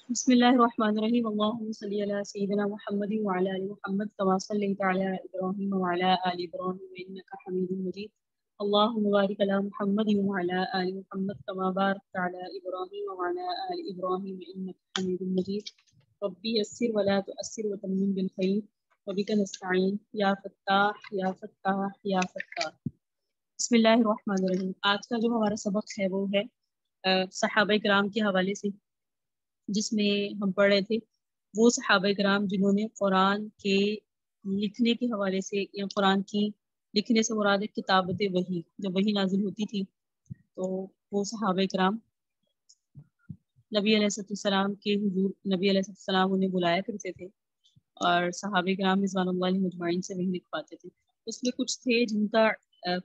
بسم الله الرحمن الرحيم اللهم صل على سيدنا محمد وعلى آل محمد كما صليت على إبراهيم وعلى آل إبراهيم إنك حميد مجيد اللهم بارك على محمد وعلى آل محمد كما باركت على إبراهيم وعلى آل إبراهيم إنك حميد مجيد ربي يسر ولا تؤسر وتمم بالخير وبك نستعين يا فتاح يا فتاح يا فتاح بسم اللہ الرحمن الرحیم۔ آج کا جو ہمارا سبق ہے وہ ہے صحابہ کرام کے حوالے سے، جس میں ہم پڑھ رہے تھے وہ صحابہ کرام جنہوں نے قرآن کے لکھنے کے حوالے سے یا قرآن کی لکھنے سے مراد کتابت وحی، جب وحی نازل ہوتی تھی تو وہ صحابہ کرام نبی علیہ السلام کے حضور نبی علیہ السلام انہیں بلایا کرتے تھے اور صحابہ کرام رضوان اللہ علیہم مجمعین سے وحی لکھواتے تھے۔ اس میں کچھ تھے جن کا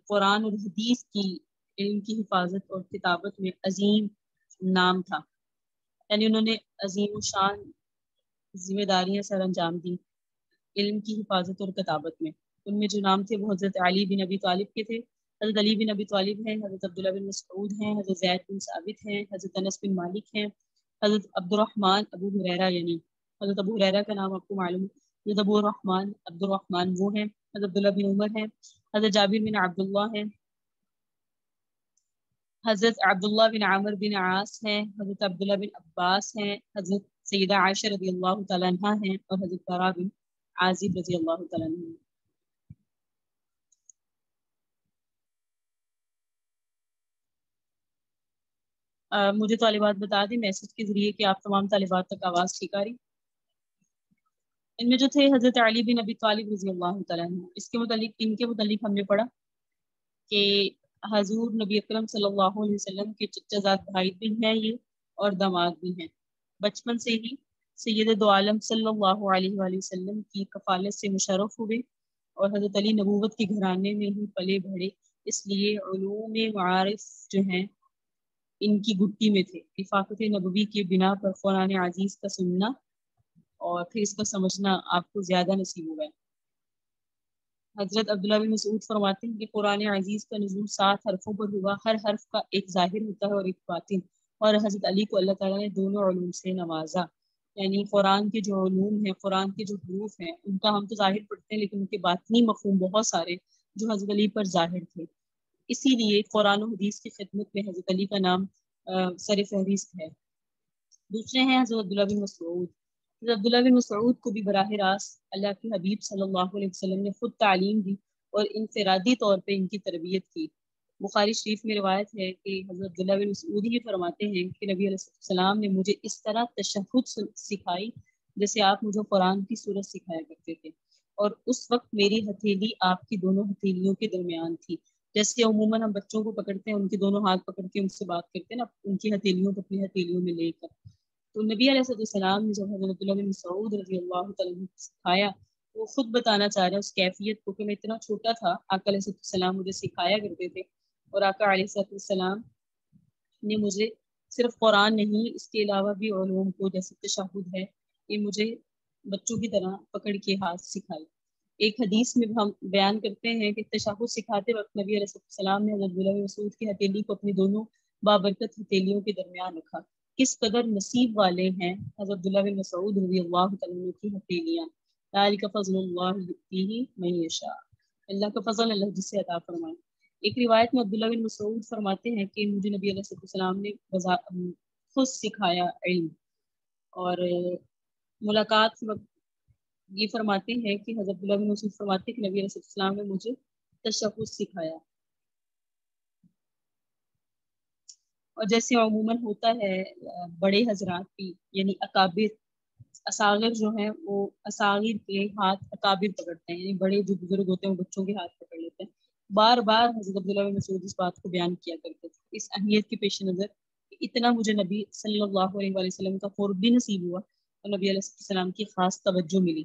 قرآن اور حدیث کی علم کی حفاظت اور کتابت میں عظیم نام تھا، یعنی انہوں نے عظیم و شان ذمہ داریاں سر انجام دی علم کی حفاظت اور کتابت میں۔ ان میں جو نام تھے وہ حضرت علی بن ابی طالب کے تھے، حضرت علی بن ابی طالب ہیں، حضرت عبداللہ بن مسعود ہیں، حضرت زید بن ثابت ہیں، حضرت انس بن مالک ہیں، حضرت عبد الرحمن ابو ہریرہ، یعنی حضرت ابو ہریرہ کا نام آپ کو معلوم ہے، حضرت ابو الرحمن عبد الرحمن وہ ہیں، حضرت عبداللہ بن عمر ہیں، حضرت جابر بن عبداللہ ہیں، حضرت عبداللہ بن عمر بن عاص ہیں، حضرت عبداللہ بن عباس ہیں، حضرت سیدہ عائشہ رضی اللہ تعالیٰ عنہ ہیں، اور حضرت برا بن عازب رضی اللہ تعالیٰ عنہ ہیں۔ مجھے طالبات بتا دیں میسج کے ذریعے کہ آپ تمام طالبات تک آواز ٹھیک آ رہی۔ ان میں جو تھے حضرت علی بن ابی طالب رضی اللہ تعالیٰ عنہ، اس کے متعلق ان کے متعلق ہم نے پڑھا کہ حضور نبی اکرم صلی اللہ علیہ وسلم کے چچا زاد بھائی بھی ہیں یہ اور داماد بھی ہیں۔ بچپن سے ہی سید دو عالم صلی اللہ علیہ وآلہ وسلم کی کفالت سے مشرف ہوئے اور حضرت علی نبوت کے گھرانے میں ہی پلے بڑھے، اس لیے علوم معارف جو ہیں ان کی گٹی میں تھے۔ رفاقت نبوی کے بنا پر قرآن عزیز کا سننا اور پھر اس کا سمجھنا آپ کو زیادہ نصیب ہوگا۔ حضرت عبداللہ بن مسعود فرماتے ہیں کہ قرآن عزیز کا نزول 7 حرفوں پر ہوا، ہر حرف کا ایک ظاہر ہوتا ہے اور ایک باطن، اور حضرت علی کو اللہ تعالیٰ نے دونوں علوم سے نوازا، یعنی قرآن کے جو علوم ہیں، قرآن کے جو حروف ہیں، ان کا ہم تو ظاہر پڑھتے ہیں لیکن ان کے باطنی مفہوم بہت سارے جو حضرت علی پر ظاہر تھے۔ اسی لیے قرآن و حدیث کی خدمت میں حضرت علی کا نام سر فہرست ہے۔ دوسرے ہیں حضرت عبداللہ بن مسعود۔ حضرت عبداللہ بن مسعود کو بھی براہ راست اللہ کے حبیب صلی اللہ علیہ وسلم نے خود تعلیم دی اور انفرادی طور پہ ان کی تربیت کی۔ بخاری شریف میں روایت ہے کہ حضرت عبداللہ بن مسعود ہی فرماتے ہیں کہ نبی علیہ السلام نے مجھے اس طرح تشہد سکھائی جیسے آپ مجھے قرآن کی سورت سکھایا کرتے تھے، اور اس وقت میری ہتھیلی آپ کی دونوں ہتھیلیوں کے درمیان تھی، جیسے عموماً ہم بچوں کو پکڑتے ہیں، ان کے دونوں ہاتھ پکڑ کے ان سے بات کرتے ہیں نا، ان کی ہتھیلیوں کو اپنی ہتھیلیوں میں لے کر۔ تو نبی علیہ السلام نے جب حضرت عبداللہ بن مسعود رضی اللہ تعالیٰ عنہ کو سکھایا، وہ خود بتانا چاہ رہے ہیں اس کیفیت کو کہ میں اتنا چھوٹا تھا، آقا علیہ السلام مجھے سکھایا کرتے تھے، اور آقا علیہ السلام نے مجھے صرف قرآن نہیں اس کے علاوہ بھی علوم کو جیسے تشہد ہے یہ مجھے بچوں کی طرح پکڑ کے ہاتھ سکھائی۔ ایک حدیث میں ہم بیان کرتے ہیں کہ تشہد سکھاتے وقت نبی علیہ السلام نے حضرت عبداللہ بن مسعود کی ہتھیلی کو اپنی دونوں بابرکت ہتھیلیوں کے درمیان رکھا۔ کس قدر نصیب والے ہیں حضرت عبداللہ بن مسعود رضی اللہ تعالیٰ کی ہتھیلیاں۔ ذالک فضل اللہ یؤتیہ من یشاء، اللہ کا فضل اللہ جسے عطا فرمائے۔ ایک روایت میں عبداللہ بن مسعود فرماتے ہیں کہ مجھے نبی علیہ السلام نے خود سکھایا علم، اور ملاقات کے وقت یہ فرماتے ہیں کہ حضرت عبداللہ بن مسعود فرماتے ہیں کہ نبی علیہ السلام نے مجھے تشہد سکھایا۔ اور جیسے عموماً ہوتا ہے بڑے حضرات بھی یعنی اکابر اصاغر جو ہیں وہ اصاغر کے ہاتھ اکابر پکڑتے ہیں، یعنی بڑے جو بزرگ ہوتے ہیں وہ بچوں کے ہاتھ پکڑ لیتے ہیں۔ بار بار حضرت عبداللہ بن مسعود اس بات کو بیان کیا کرتے تھے، اس اہمیت کے پیش نظر کہ اتنا مجھے نبی صلی اللہ علیہ وآلہ وسلم کا قرب بھی نصیب ہوا اور نبی علیہ السلام کی خاص توجہ ملی۔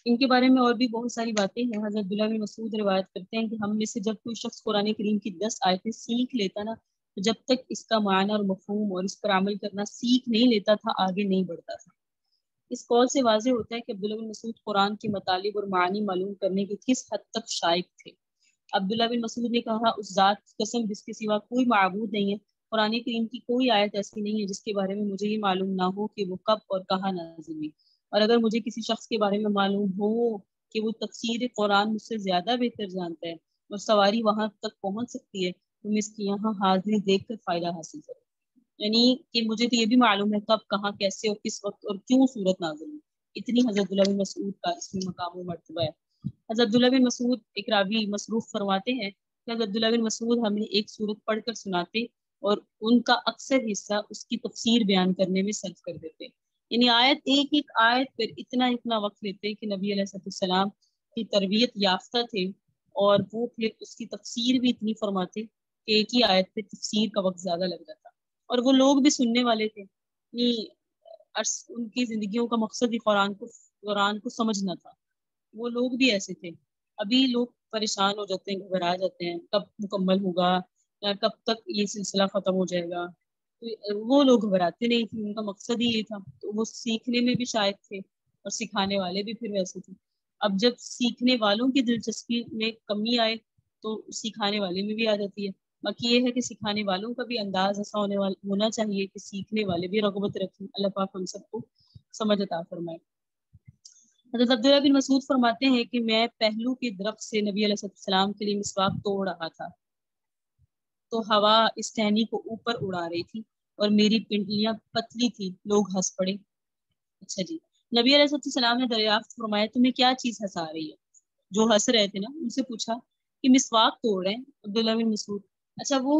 ان کے بارے میں اور بھی بہت ساری باتیں ہیں۔ حضرت عبداللہ بن مسعود روایت کرتے ہیں کہ ہم میں سے جب کوئی شخص قرآن کریم کی 10 آیتیں سیکھ لیتا نا، تو جب تک اس کا معنی اور مفہوم اور اس پر عمل کرنا سیکھ نہیں لیتا تھا آگے نہیں بڑھتا تھا۔ اس قول سے واضح ہوتا ہے کہ عبداللہ بن مسعود قرآن کے مطالب اور معنی معلوم کرنے کے کس حد تک شائق تھے۔ عبداللہ بن مسعود نے کہا، اس ذات کی قسم جس کے سوا کوئی معبود نہیں ہے، قرآن کریم کی کوئی آیت ایسی نہیں ہے جس کے بارے میں مجھے یہ معلوم نہ ہو کہ وہ کب اور کہاں نازل ہوئی، اور اگر مجھے کسی شخص کے بارے میں معلوم ہو کہ وہ تفسیر قرآن مجھ سے زیادہ بہتر جانتا ہے اور سواری وہاں تک پہنچ سکتی ہے تو میں اس کی یہاں حاضری دیکھ کر فائدہ حاصل کروں۔ یعنی کہ مجھے تو یہ بھی معلوم ہے کب، کہاں، کیسے اور کس وقت اور کیوں صورت نازل ہوئی، اتنی حضرت عبداللہ بن مسعود کا اس میں مقام و مرتبہ ہے۔ حضرت عبداللہ بن مسعود ایک راوی مصروف فرماتے ہیں کہ حضرت عبداللہ بن مسعود ہمیں ایک صورت پڑھ کر سناتے اور ان کا اکثر حصہ اس کی تفسیر بیان کرنے میں صرف کر دیتے، یعنی آیت ایک ایک آیت پر اتنا وقت لیتے کہ نبی علیہ السلام کی تربیت یافتہ تھے، اور وہ پھر اس کی تفسیر بھی اتنی فرماتے کہ ایک ہی آیت پہ تفسیر کا وقت زیادہ لگ جاتا، اور وہ لوگ بھی سننے والے تھے، ان کی زندگیوں کا مقصد ہی قرآن کو سمجھنا تھا۔ وہ لوگ بھی ایسے تھے، ابھی لوگ پریشان ہو جاتے ہیں، گھبرا جاتے ہیں کب مکمل ہوگا یا کب تک یہ سلسلہ ختم ہو جائے گا، وہ لوگ گھبراتے نہیں تھے، ان کا مقصد ہی یہ تھا، تو وہ سیکھنے میں بھی شائق تھے اور سکھانے والے بھی پھر ویسے تھے۔ اب جب سیکھنے والوں کی دلچسپی میں کمی آئے تو سکھانے والے میں بھی آ جاتی ہے، باقی یہ ہے کہ سکھانے والوں کا بھی انداز ایسا ہونا چاہیے کہ سیکھنے والے بھی رغبت رکھیں۔ اللہ پاک ہم سب کو سمجھ عطا فرمائے۔ حضرت عبداللہ بن مسعود فرماتے ہیں کہ میں پہلو کے درخت سے نبی علیہ السلام کے لیے مسواک توڑ رہا تھا تو ہوا اس ٹہنی کو اوپر اڑا رہی تھی اور میری پنڈلیاں پتلی تھی، لوگ ہنس پڑے۔ اچھا جی، نبی علیہ السلام نے دریافت فرمایا تمہیں کیا چیز ہنسا رہی ہے؟ جو ہنس رہے تھے نا ان سے پوچھا کہ مسواک توڑ رہے ہیں عبداللہ بن مسعود۔ اچھا، وہ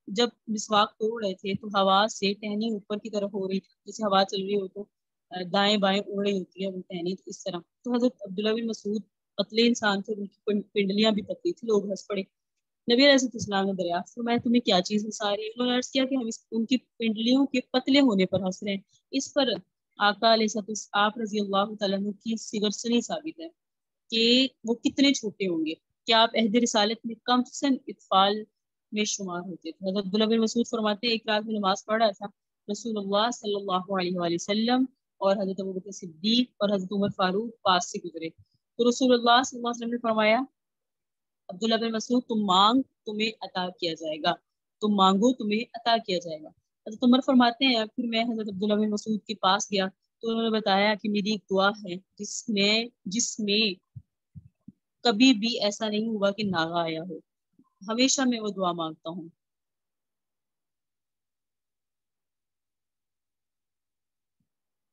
جب مسواک توڑ رہے تھے تو ہوا سے ٹہنی اوپر کی طرف ہو رہی تھی، جیسے ہوا چل رہی ہو تو دائیں بائیں اڑ رہی ہوتی ہے وہ ٹہنی، تو اس طرح۔ تو حضرت عبداللہ بن مسعود پتلے انسان تھے، ان کی پنڈلیاں بھی پتلی تھی، لوگ ہنس پڑے۔ نبی علیہ السلام نے دریافت فرمایا تمہیں کیا چیز ہنسا رہی ہے؟ انہوں نے عرض کیا کہ ہم ان کی پنڈلیوں کے پتلے ہونے پر ہنس رہے ہیں۔ اس پر آقا علیہ آپ رضی اللہ تعالیٰ عنہ کی سگرسنی ثابت ہے کہ وہ کتنے چھوٹے ہوں گے، کیا آپ عہد رسالت میں کم سن اطفال میں شمار ہوتے تھے۔ حضرت عبداللہ بن مسعود فرماتے ہیں ایک رات میں نماز پڑھ رہا تھا، رسول اللہ صلی اللہ علیہ وآلہ وسلم اور حضرت ابوبکر صدیق اور حضرت عمر فاروق پاس سے گزرے، تو رسول اللہ صلی اللہ علیہ وسلم نے فرمایا عبداللہ بن مسعود تم مانگ تمہیں عطا کیا جائے گا، تم مانگو تمہیں عطا کیا جائے گا۔ حضرت عمر فرماتے ہیں پھر میں حضرت عبداللہ بن مسعود کے پاس گیا تو انہوں نے بتایا کہ میری ایک دعا ہے جس میں کبھی بھی ایسا نہیں ہوا کہ ناغا آیا ہو، ہمیشہ میں وہ دعا مانگتا ہوں۔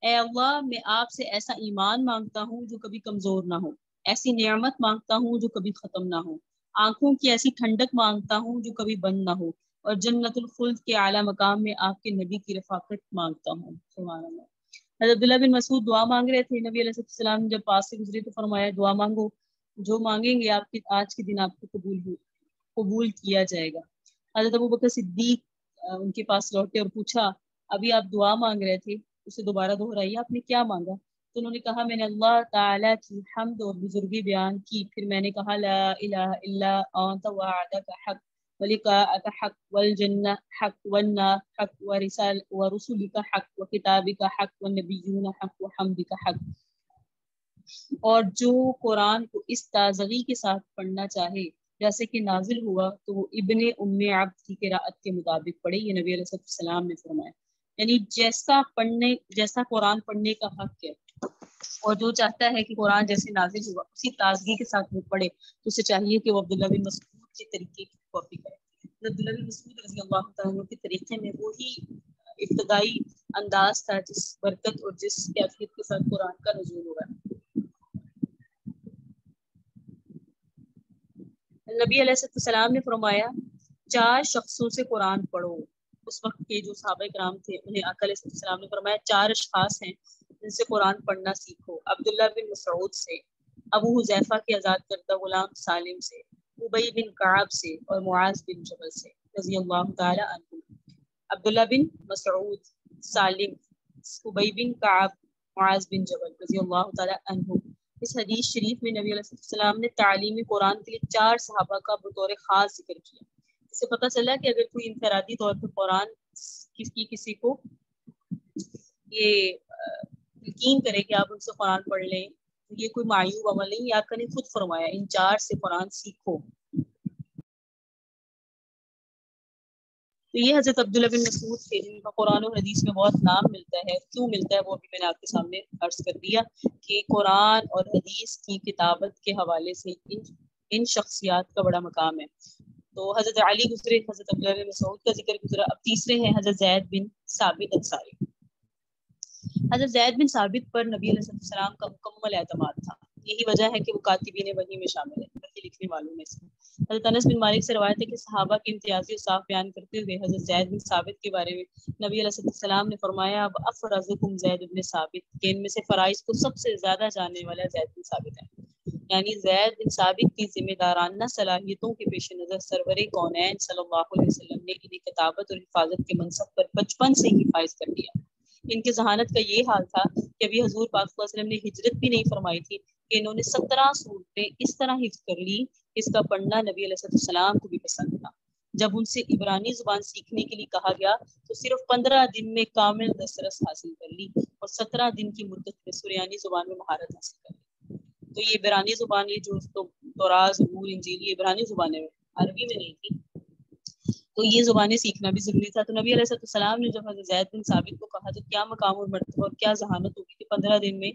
اے اللہ میں آپ سے ایسا ایمان مانگتا ہوں جو کبھی کمزور نہ ہو، ایسی نعمت مانگتا ہوں جو کبھی ختم نہ ہو، آنکھوں کی ایسی ٹھنڈک مانگتا ہوں جو کبھی بند نہ ہو، اور جنت الخلد کے اعلیٰ مقام میں آپ کے نبی کی رفاقت مانگتا ہوں۔ سبحان اللہ۔ حضرت عبداللہ بن مسعود دعا مانگ رہے تھے، نبی علیہ السلام جب پاس سے گزرے تو فرمایا دعا مانگو، جو مانگیں گے آپ کی آج کے دن آپ کو قبول کیا جائے گا۔ حضرت ابوبکر صدیق ان کے پاس لوٹے اور پوچھا ابھی آپ دعا مانگ رہے تھے، اسے دوبارہ دہرائیے، آپ نے کیا مانگا؟ تو انہوں نے کہا میں نے اللہ تعالیٰ کی حمد اور بزرگی بیان کی، پھر میں نے کہا لا الہ الا انت وعدک حق ولقاءک حق والجنہ حق والنار حق ورسولک حق وکتابک حق والنبیون حق وحمدک حق۔ اور جو قرآن کو اس تازگی کے ساتھ پڑھنا چاہے جیسے کہ نازل ہوا تو وہ ابن ام عبد کی قراءت کے مطابق پڑھے، یہ نبی علیہ السلام نے فرمایا۔ یعنی جیسا قرآن پڑھنے کا حق ہے، اور جو چاہتا ہے کہ قرآن جیسے نازل ہوا اسی تازگی کے ساتھ وہ پڑھے تو اسے چاہیے کہ وہ عبداللہ بن مسعود کے طریقے کی کاپی کرے۔ عبداللہ بن مسعود رضی اللہ تعالیٰ کے طریقے میں وہی ابتدائی انداز تھا جس برکت اور جس کیفیت کے ساتھ قرآن کا نزول ہوا۔ نبی علیہ السلام نے فرمایا 4 شخصوں سے قرآن پڑھو۔ اس وقت کے جو صحابہ کرام تھے انہیں آقا علیہ السلام نے فرمایا 4 اشخاص ہیں جن سے قرآن پڑھنا سیکھو، عبداللہ بن مسعود سے، ابو حذیفہ کے آزاد کردہ غلام سالم سے، ابی بن کعب سے، اور معاذ بن جبل سے رضی اللہ تعالی عنہ۔ عبداللہ بن مسعود، سالم، ابی بن کعب، معاذ بن جبل رضی اللہ تعالی عنہ۔ اس حدیث شریف میں نبی علیہ السلام نے تعلیم قرآن کے لیے 4 صحابہ کا بطور خاص ذکر کیا۔ اس سے پتہ چلا کہ اگر کوئی انفرادی طور پر قرآن کسی کو یہ یقین کرے کہ آپ ان سے قرآن پڑھ لیں تو یہ کوئی معیوب عمل نہیں، یا آقا نے خود فرمایا ان 4 سے قرآن سیکھو۔ تو یہ حضرت عبداللہ بن مسعود تھے جن کا قرآن و حدیث میں بہت نام ملتا ہے. کیوں ملتا ہے وہ بھی میں نے آپ کے سامنے عرض کر دیا کہ قرآن اور حدیث کی کتابت کے حوالے سے ان شخصیات کا بڑا مقام ہے. تو حضرت علی گزرے, حضرت عبداللہ بن مسعود کا ذکر گزرا. اب تیسرے ہیں حضرت زید بن ثابت انصاری. حضرت زید بن ثابت پر نبی علیہ السلام کا مکمل اعتماد تھا. یہی وجہ ہے کہ وہ کاتبین وحی میں شامل ہے, وحی لکھنے والوں میں سے. حضرت انس بن مالک سے روایت ہے کہ صحابہ کے امتیازی اور صاف بیان کرتے ہوئے حضرت زید بن ثابت کے بارے میں نبی علیہ السلام نے فرمایا اب افرزکم زید بن ثابت, کہ ان میں سے فرائض کو سب سے زیادہ جاننے والا زید بن ثابت ہے. یعنی زید بن ثابت کی ذمہ دارانہ صلاحیتوں کے پیش نظر سرور کونین صلی اللہ علیہ وسلم نے انہیں کتابت اور حفاظت کے منصب پر بچپن سے ہی فائز کر دیا. ان کی ذہانت کا یہ حال تھا کہ ابھی حضور پاک صلی اللہ علیہ وسلم نے ہجرت بھی نہیں فرمائی تھی کہ انہوں نے 17 سورتیں اس طرح حفظ کر لی, اس کا پڑھنا نبی علیہ السلام کو بھی پسند تھا. جب ان سے عبرانی زبان سیکھنے کے لیے کہا گیا تو صرف 15 دن میں کامل دسترس حاصل کر لی اور 17 دن کی مدت میں سریانی زبان میں مہارت حاصل کر لی. تو یہ عبرانی زبان, یہ جو توراۃ, زبور, انجیل, یہ عبرانی زبانیں عربی میں نہیں تھی, تو یہ زبانیں سیکھنا بھی ضروری تھا. تو نبی علیہ السلام نے جب حضرت زید بن ثابت کو کہا تو کیا مقام اور مرتبہ اور کیا ذہانت ہوگی کہ 15 دن میں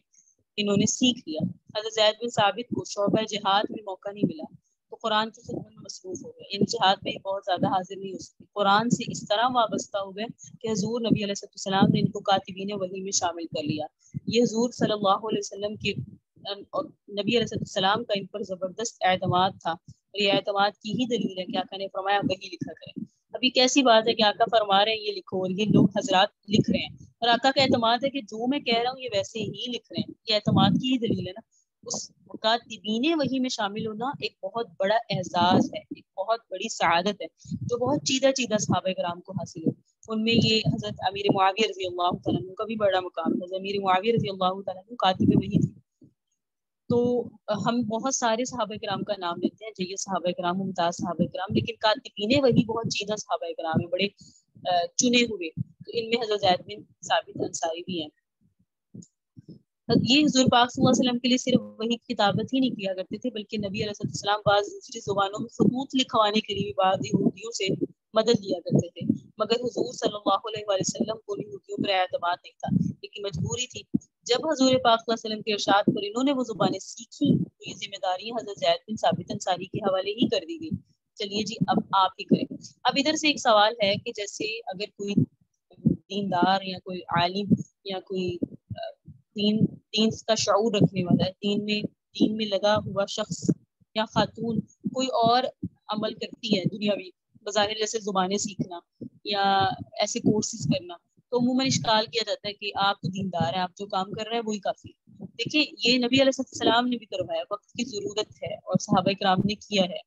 انہوں نے سیکھ لیا. حضرت زید بن ثابت کو شعبہ جہاد میں موقع نہیں ملا تو قرآن کی خدمت میں مصروف ہو گئے. ان جہاد میں بہت زیادہ حاضر نہیں ہو سکتے. قرآن سے اس طرح وابستہ ہو گئے کہ حضور نبی علیہ السلام نے ان کو کاتبین وحی میں شامل کر لیا. یہ حضور صلی اللہ علیہ وسلم کے اور نبی علیہ السلام کا ان پر زبردست اعتماد تھا, اور یہ اعتماد کی ہی دلیل ہے کہ آقا نے فرمایا وحی لکھا کریں. ابھی کیسی بات ہے کہ آقا فرما رہے ہیں یہ لکھو اور یہ لوگ حضرات لکھ رہے ہیں, اور آقا کا اعتماد ہے کہ جو میں کہہ رہا ہوں یہ ویسے ہی لکھ رہے ہیں. یہ اعتماد کی ہی دلیل ہے نا. اس کاتبین وحی میں شامل ہونا ایک بہت بڑا اعزاز ہے, ایک بہت بڑی سعادت ہے جو بہت چیدہ صحابہ کرام کو حاصل ہے. ان میں یہ حضرت امیر معاویہ رضی اللہ تعالیٰ عنہ کا بھی بڑا مقام ہے. حضرت امیر معاویہ رضی اللہ تعالیٰ عنہ کاتب وحی تھے. تو ہم بہت سارے صحابہ کرام کا نام لیتے ہیں, جیسے صحابہ کرام, ممتاز صحابہ کرام, لیکن کاتبین وحی بہت چیدہ صحابہ کرام ہیں, بڑے چنے ہوئے. تو ان میں حضرت زید بن ثابت انصاری بھی ہیں. یہ حضور پاک صلی اللہ علیہ وسلم کے لیے صرف وحی کتابت ہی نہیں کیا کرتے تھے, بلکہ نبی علیہ السلام بعض دوسری زبانوں میں خطوط لکھوانے کے لیے بھی بعض یہودیوں سے مدد لیا کرتے تھے. مگر حضور صلی اللہ علیہ وسلم کو یہودیوں پر اعتماد نہیں تھا, لیکن مجبوری تھی. جب حضور پاک صلی اللہ علیہ وسلم کے ارشاد پر انہوں نے وہ زبانیں سیکھی تو یہ ذمہ داری حضرت زید بن ثابت انصاری کے حوالے ہی کر دی گئی. چلیے جی اب آپ ہی کریں. اب ادھر سے ایک سوال ہے کہ جیسے اگر کوئی دیندار یا کوئی عالم یا کوئی دین کا شعور رکھنے والا ہے, دین میں لگا ہوا شخص یا خاتون کوئی اور عمل کرتی ہے دنیاوی, بظاہر جیسے زبانیں سیکھنا یا ایسے کورسز کرنا, تو عموماً اشکال کیا جاتا ہے کہ آپ تو دیندار ہیں, آپ جو کام کر رہے ہیں وہی کافی. دیکھیے یہ نبی علیہ السلام نے بھی کروایا, وقت کی ضرورت ہے اور صحابہ کرام نے کیا ہے.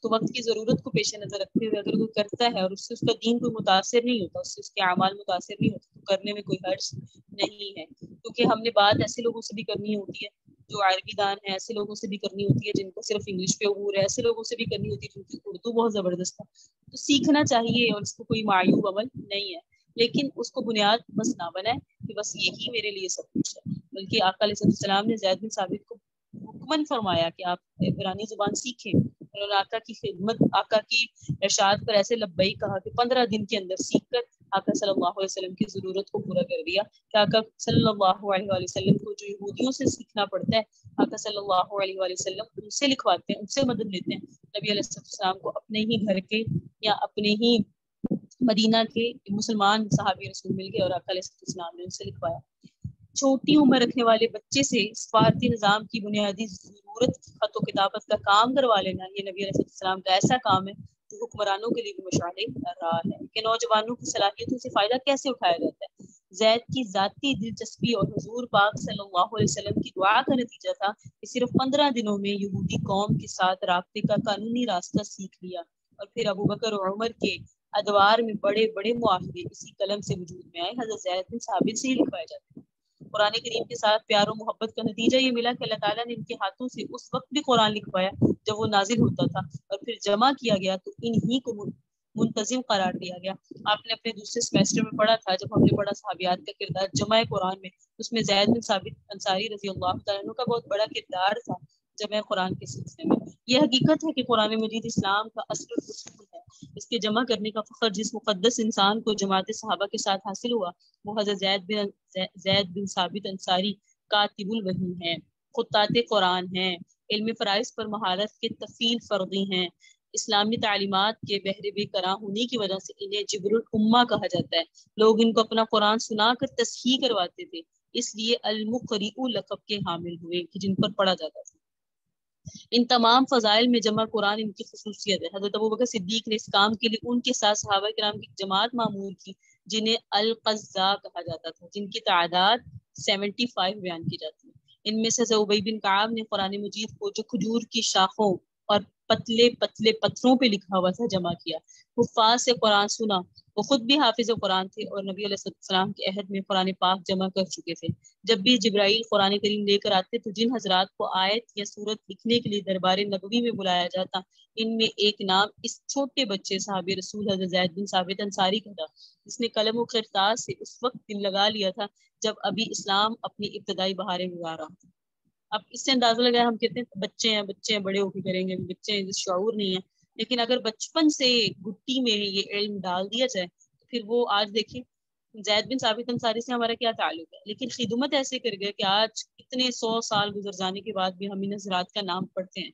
تو وقت کی ضرورت کو پیش نظر رکھتے ہوئے اگر کوئی کرتا ہے اور اس سے اس کا دین کوئی متاثر نہیں ہوتا, اس سے اس کے اعمال متاثر نہیں ہوتے, تو کرنے میں کوئی حرج نہیں ہے. کیونکہ ہم نے بات ایسے لوگوں سے بھی کرنی ہوتی ہے جو عربی دان ہے, ایسے لوگوں سے بھی کرنی ہوتی ہے جن کو صرف انگلش پہ عبور ہے, ایسے لوگوں سے بھی کرنی ہوتی ہے جن کی اردو بہت زبردست ہے. تو سیکھنا چاہیے اور اس کو کوئی معیوب عمل نہیں ہے, لیکن اس کو بنیاد بس نہ بنائے کہ بس یہی میرے لیے سب کچھ ہے. بلکہ آقا علیہ السلام نے زید بن ثابت کو حکمن فرمایا کہ آپ عبرانی زبان سیکھیں, اور آقا کی خدمت, آقا کی ارشاد پر ایسے لبیک کہا کہ 15 دن کے اندر سیکھ کر آقا صلی اللہ علیہ وسلم کی ضرورت کو پورا کر دیا. کہ آقا صلی اللہ علیہ وسلم کو جو یہودیوں سے سیکھنا پڑتا ہے, آقا صلی اللہ علیہ وسلم ان سے لکھواتے ہیں, ان سے مدد لیتے ہیں. نبی علیہ السلام کو اپنے ہی گھر کے یا اپنے ہی مدینہ کے مسلمان صحابی رسول مل گئے اور آقا علیہ السلام نے ان سے لکھوایا. چھوٹی عمر رکھنے والے بچے سے سفارتی نظام کی بنیادی ضرورت خط و کتابت کا کام کروا لینا, یہ نبی علیہ السلام کا ایسا کام ہے جو حکمرانوں کے لیے بھی مشعل رہا ہے کہ نوجوانوں کی صلاحیتوں سے فائدہ کیسے اٹھایا جاتا ہے. زید کی ذاتی دلچسپی اور حضور پاک صلی اللہ علیہ وسلم کی دعا کا نتیجہ تھا کہ صرف 15 دنوں میں یہودی قوم کے ساتھ رابطے کا قانونی راستہ سیکھ لیا, اور پھر ابو بکر اور عمر کے ادوار میں بڑے بڑے معاہدے اسی قلم سے وجود میں آئے. حضرت زید بن ثابت سے ہی لکھوائے جاتے ہیں. قرآن کریم کے ساتھ پیار و محبت کا نتیجہ یہ ملا کہ اللہ تعالیٰ نے ان کے ہاتھوں سے اس وقت بھی قرآن لکھوایا جب وہ نازل ہوتا تھا, اور پھر جمع کیا گیا تو انہی کو منتظم قرار دیا گیا. آپ نے اپنے دوسرے سیمیسٹر میں پڑھا تھا جب ہم نے پڑھا صحابیات کا کردار جمع قرآن میں, اس میں زید بن ثابت انصاری رضی اللہ تعالیٰ عنہ کا بہت بڑا کردار تھا جمع قرآن کے سلسلے میں. یہ حقیقت ہے کہ قرآن مجید اسلام کا اصل اصول ہے اس کے جمع کرنے کا فخر جس مقدس انسان کو جماعت صحابہ کے ساتھ حاصل ہوا وہ حضرت زید بن ثابت انصاری کاتب الوحی ہیں، خطاط قرآن ہیں، علم فرائض پر مہارت کے طفیل فرضی ہیں، اسلامی تعلیمات کے بحر بے کراں ہونے کی وجہ سے انہیں جبر الامہ کہا جاتا ہے، لوگ ان کو اپنا قرآن سنا کر تصحیح کرواتے تھے، اس لیے المقرئ لقب کے حامل ہوئے کہ جن پر پڑھا جاتا تھا۔ ان تمام فضائل میں جمع قرآن ان کی خصوصیت ہے۔ حضرت ابوبکر صدیق نے اس کام کے لیے ان کے ساتھ صحابہ کرام کی جماعت معمور کی جنہیں القضاء کہا جاتا تھا، جن کی تعداد 75 بیان کی جاتی ہے۔ ان میں سے ابی بن کعب نے قرآن مجید کو جو کھجور کی شاخوں اور پتلے پتلے پتھروں پہ لکھا ہوا تھا جمع کیا، حفاظ سے قرآن سنا، وہ خود بھی حافظ قرآن تھے اور نبی علیہ السلام کے عہد میں قرآن پاک جمع کر چکے تھے۔ جب بھی جبرائیل قرآن کریم لے کر آتے تو جن حضرات کو آیت یا سورت لکھنے کے لیے دربار نبوی میں بلایا جاتا، ان میں ایک نام اس چھوٹے بچے صحابی رسول حضرت زید بن ثابت انصاری کا تھا، جس نے قلم و کرتاس سے اس وقت دل لگا لیا تھا جب ابھی اسلام اپنی ابتدائی بہاریں گزار رہا تھا۔ اب اس سے اندازہ لگایا، ہم کہتے ہیں بچے ہیں بڑے ہو کے کریں گے، بچے ہیں، شعور نہیں ہے، لیکن اگر بچپن سے گٹی میں یہ علم ڈال دیا جائے تو پھر وہ آج دیکھیں زید بن ثابت انصاری سے ہمارا کیا تعلق ہے، لیکن خدمت ایسے کر گئے کہ آج اتنے 100 سال گزر جانے کے بعد بھی ہم ان حضرات کا نام پڑھتے ہیں۔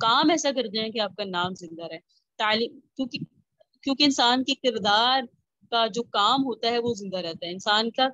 کام ایسا کر جائیں کہ آپ کا نام زندہ رہے، تعلیم، کیونکہ انسان کے کردار کا جو کام ہوتا ہے وہ زندہ رہتا ہے، انسان کا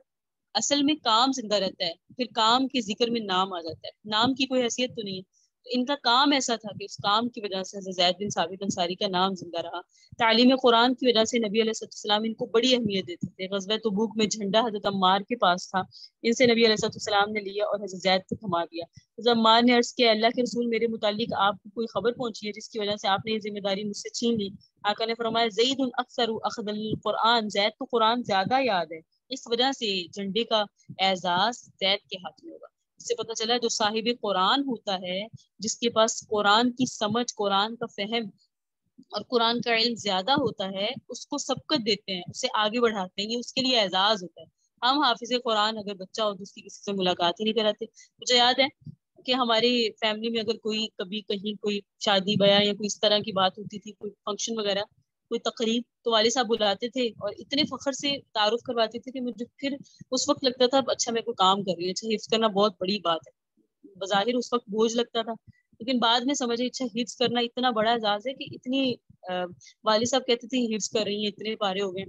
اصل میں کام زندہ رہتا ہے، پھر کام کے ذکر میں نام آ جاتا ہے، نام کی کوئی حیثیت تو نہیں ہے۔ تو ان کا کام ایسا تھا کہ اس کام کی وجہ سے حضرت زید بن ثابت انصاری کا نام زندہ رہا۔ تعلیم قرآن کی وجہ سے نبی علیہ السلام ان کو بڑی اہمیت دیتے تھے۔ غزوہ تبوک میں جھنڈا حضرت عمار کے پاس تھا، ان سے نبی علیہ السلام نے لیا اور حضرت زید کو تھما دیا۔ حضرت عمار نے عرض کیا، اللہ کے رسول، میرے متعلق آپ کو کوئی خبر پہنچی ہے جس کی وجہ سے آپ نے یہ ذمہ داری مجھ سے چھین لی؟ آقا نے فرمایا، زید اکثر اخذ القرآن، زید کو قرآن زیادہ یاد ہے، اس وجہ سے جھنڈے کا اعزاز زید کے ہاتھ میں ہوگا۔ اس سے پتہ چلا جو صاحب قرآن ہوتا ہے، جس کے پاس قرآن کی سمجھ، قرآن کا فہم اور قرآن کا علم زیادہ ہوتا ہے، اس کو سبقت دیتے ہیں، اسے آگے بڑھاتے ہیں، یہ اس کے لیے اعزاز ہوتا ہے۔ ہم حافظ قرآن اگر بچہ ہو تو اس کی کسی سے ملاقات ہی نہیں کراتے۔ مجھے یاد ہے کہ ہماری فیملی میں اگر کوئی کبھی کہیں کوئی شادی بیاہ یا کوئی اس طرح کی بات ہوتی تھی، کوئی فنکشن وغیرہ، کوئی تقریب، تو والد صاحب بلاتے تھے اور اتنے فخر سے تعارف کرواتے تھے کہ مجھے پھر اس وقت لگتا تھا اچھا میں کوئی کام کر رہی ہوں، اچھا حفظ کرنا بہت بڑی بات ہے، بظاہر اس وقت بوجھ لگتا تھا، لیکن بعد میں سمجھے اچھا حفظ کرنا اتنا بڑا اعزاز ہے کہ اتنی والد صاحب کہتے تھے حفظ کر رہی ہیں، اتنے پارے ہو گئے،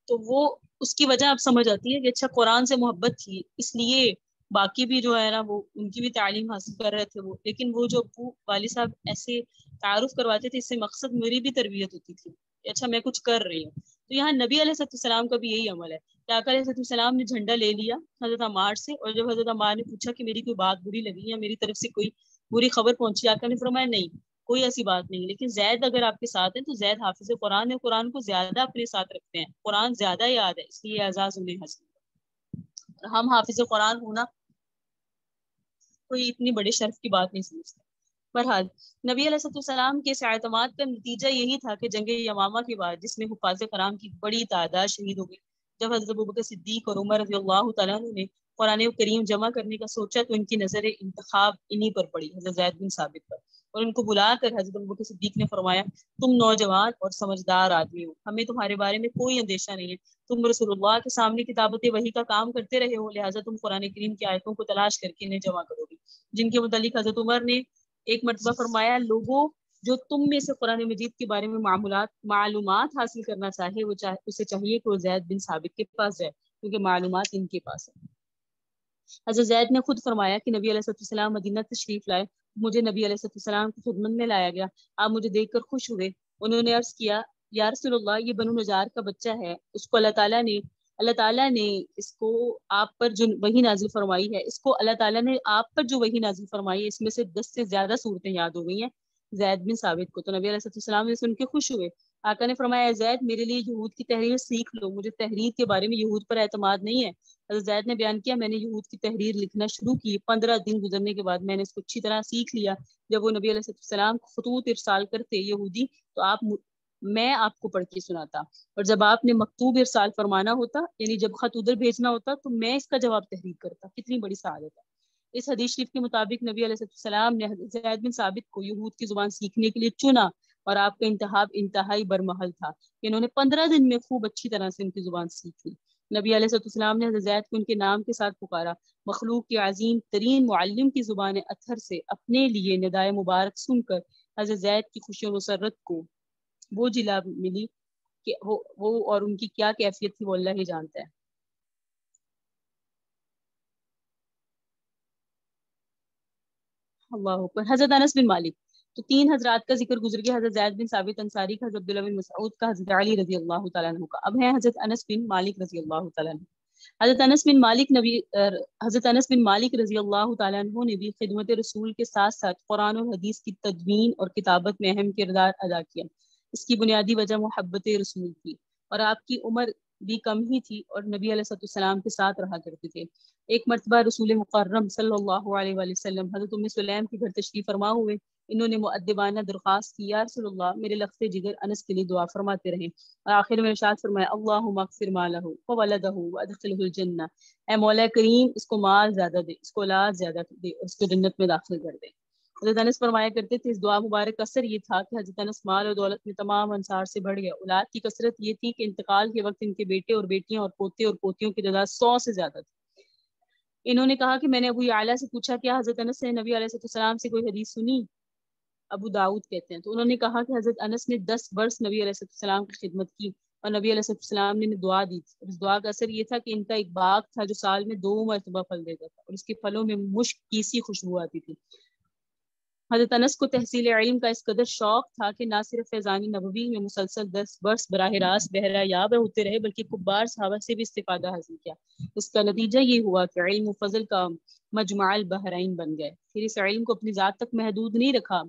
تو وہ اس کی وجہ اب سمجھ آتی ہے کہ اچھا قرآن سے محبت تھی، اس لیے باقی بھی جو ہے نا وہ ان کی بھی تعلیم حاصل کر رہے تھے وہ، لیکن وہ جو والد صاحب ایسے تعارف کرواتے تھے، اس سے مقصد میری بھی تربیت ہوتی تھی کہ اچھا میں کچھ کر رہی ہوں۔ تو یہاں نبی علیہ السلام کا بھی یہی عمل ہے کہ آقا علیہ السلام نے جھنڈا لے لیا حضرت عمار سے، اور جب حضرت عمار نے پوچھا کہ میری کوئی بات بری لگی یا میری طرف سے کوئی بری خبر پہنچی، آقا نے فرمایا نہیں، کوئی ایسی بات نہیں، لیکن زید اگر آپ کے ساتھ ہیں تو زید حافظ قرآن ہے، قرآن کو زیادہ اپنے ساتھ رکھتے ہیں، قرآن زیادہ یاد ہے، اس لیے اعزاز انہیں حاصل ہے۔ ہم حافظ قرآن ہونا کوئی اتنی بڑے شرف کی بات نہیں سمجھتے۔ بہرحال نبی علیہ السلام کے اعتماد کا نتیجہ یہی تھا کہ جنگ یمامہ کے بعد، جس میں حفاظ کرام کی بڑی تعداد شہید ہو گئی، جب حضرت ابوبکر صدیق اور عمر رضی اللہ تعالیٰ عنہ نے قرآن کریم جمع کرنے کا سوچا تو ان کی نظر انتخاب انہی پر پڑی، حضرت زید بن ثابت پر، اور ان کو بلا کر حضرت ابوبکر صدیق نے فرمایا، تم نوجوان اور سمجھدار آدمی ہو، ہمیں تمہارے بارے میں کوئی اندیشہ نہیں ہے، تم رسول اللہ کے سامنے کتابت وحی کا کام کرتے رہے ہو، لہٰذا تم قرآن کریم کی آیتوں کو تلاش کر کے انہیں جمع کرو گے۔ جن کے متعلق حضرت عمر نے ایک مرتبہ فرمایا، لوگوں جو تم میں سے قرآن مجید کے بارے میں معلومات حاصل کرنا چاہے وہ اسے چاہیے کہ وہ زید بن ثابت کے پاس جائے، کیونکہ معلومات ان کے پاس ہے۔ حضرت زید نے خود فرمایا کہ نبی علیہ السلام مدینہ تشریف لائے، مجھے نبی علیہ السلام کی خدمت میں لایا گیا، آپ مجھے دیکھ کر خوش ہوئے، انہوں نے عرض کیا، یا رسول اللہ، یہ بنو نجار کا بچہ ہے، اس کو اللہ تعالیٰ نے اس کو آپ پر جو وحی نازل فرمائی ہے، اس کو اللہ تعالیٰ نے آپ پر جو وحی نازل فرمائی ہے، اس میں سے 10 سے زیادہ صورتیں یاد ہو گئی ہیں زید بن ثابت کو۔ تو نبی علیہ السلام نے سن کے خوش ہوئے، آقا نے فرمایا، زید میرے لیے یہود کی تحریر سیکھ لو، مجھے تحریر کے بارے میں یہود پر اعتماد نہیں ہے۔ حضرت زید نے بیان کیا، میں نے یہود کی تحریر لکھنا شروع کی، 15 دن گزرنے کے بعد میں نے اس کو اچھی طرح سیکھ لیا۔ جب وہ نبی علیہ السلام کو خطوط ارسال کرتے یہودی تو میں آپ کو پڑھ کے سناتا، اور جب آپ نے مکتوب ارسال فرمانا ہوتا، یعنی جب خط ادھر بھیجنا ہوتا، تو میں اس کا جواب تحریر کرتا۔ کتنی بڑی سعادت ہے۔ اس حدیث شریف کے مطابق نبی علیہ السلام نے حضرت زید بن ثابت کو یہود کی زبان سیکھنے کے لیے چنا، اور آپ کا انتہائی برمحل تھا کہ انہوں نے 15 دن میں خوب اچھی طرح سے ان کی زبان سیکھ لی۔ نبی علیہ السلام نے حضرت زید کو ان کے نام کے ساتھ پکارا۔ مخلوق کے عظیم ترین معلم کی زبان اطہر سے اپنے لیے ندائے مبارک سن کر حضرت زید کی خوشی و مسرت کو وہ جلا ملی کہ وہ اور ان کی کیا کیفیت تھی وہ اللہ ہی جانتا ہے۔ اللہ اکبر۔ حضرت انس بن مالک، تو 3 حضرات کا ذکر گزر گیا، حضرت زید بن ثابت انصاری کا، حضرت عبداللہ بن مسعود کا، حضرت علی رضی اللہ تعالیٰ عنہ کا۔ اب ہے حضرت انس بن مالک رضی اللہ تعالیٰ عنہ۔ حضرت انس بن مالک حضرت انس بن مالک رضی اللہ تعالیٰ عنہ نے بھی خدمت رسول کے ساتھ ساتھ قرآن اور حدیث کی تدوین اور کتابت میں اہم کردار ادا کیا۔ اس کی بنیادی وجہ محبت رسول تھی، اور آپ کی عمر بھی کم ہی تھی اور نبی علیہ السلام کے ساتھ رہا کرتے تھے۔ ایک مرتبہ رسول مکرم صلی اللہ علیہ وآلہ وسلم حضرت ام سلیم کے گھر تشریف فرما ہوئے۔ انہوں نے مؤدبانہ درخواست کی، یا رسول اللہ، میرے لخت جگر انس کے لیے دعا فرماتے رہیں، اور آخر میں ارشاد فرمایا، اللہم اغفر مالہ وولدہ وادخلہ الجنہ، اے مولا کریم اس کو مال زیادہ دے، اس کو اولاد زیادہ دے، اور اس کو جنت میں داخل کر دے۔ حضرت انس فرمایا کرتے تھے، اس دعا مبارک کا اثر یہ تھا کہ حضرت انس مال اور دولت میں تمام انصار سے بڑھ گیا۔ اولاد کی کثرت یہ تھی کہ انتقال کے وقت ان کے بیٹے اور بیٹیاں اور پوتے اور پوتیوں کی تعداد 100 سے زیادہ تھی۔ انہوں نے کہا کہ میں نے ابو یعلا سے پوچھا، کیا حضرت انس نے نبی علیہ السلام سے کوئی حدیث سنی؟ ابو داؤد کہتے ہیں، تو انہوں نے کہا کہ حضرت انس نے 10 برس نبی علیہ السلام کی خدمت کی، اور نبی علیہ السلام نے دعا دی تھی، اور اس دعا کا اثر یہ تھا کہ ان کا ایک باغ تھا جو سال میں 2 مرتبہ پھل دیتا تھا، اور اس کے پھلوں میں مشک کی سی خوشبو آتی تھی۔ حضرت انس کو تحصیل علم کا اس قدر شوق تھا کہ نہ صرف فیضان نبوی میں مسلسل 10 برس براہ راست بہرہ یاب ہوتے رہے، بلکہ کبار صحابہ سے بھی استفادہ حاصل کیا۔ اس کا نتیجہ یہ ہوا کہ علم و فضل کا مجمع البحرین بن گئے۔ پھر اس علم کو اپنی ذات تک محدود نہیں رکھا،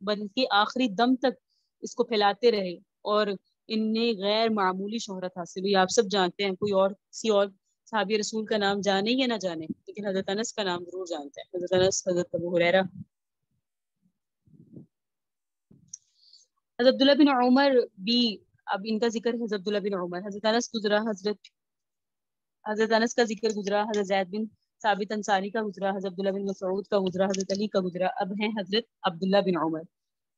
بلکہ آخری دم تک اس کو پھیلاتے رہے، اور ان نے غیر معمولی شہرت حاصل ہوئی۔ آپ سب جانتے ہیں، کوئی اور کسی اور صحابی رسول کا نام جانے یا نہ جانے، لیکن حضرت انس کا نام ضرور جانتے ہیں۔ حضرت انس، حضرت ابو ہریرہ، حضرت عبداللہ بن عمر بھی، اب ان کا ذکر حضرت عبداللہ بن عمر، حضرت انس گزرا، حضرت انس کا ذکر گزرا، حضرت زید بن ثابت انصاری کا گزرا، حضرت عبداللہ بن مسعود کا گزرا، حضرت علی کا گزرا، اب ہیں حضرت عبداللہ بن عمر۔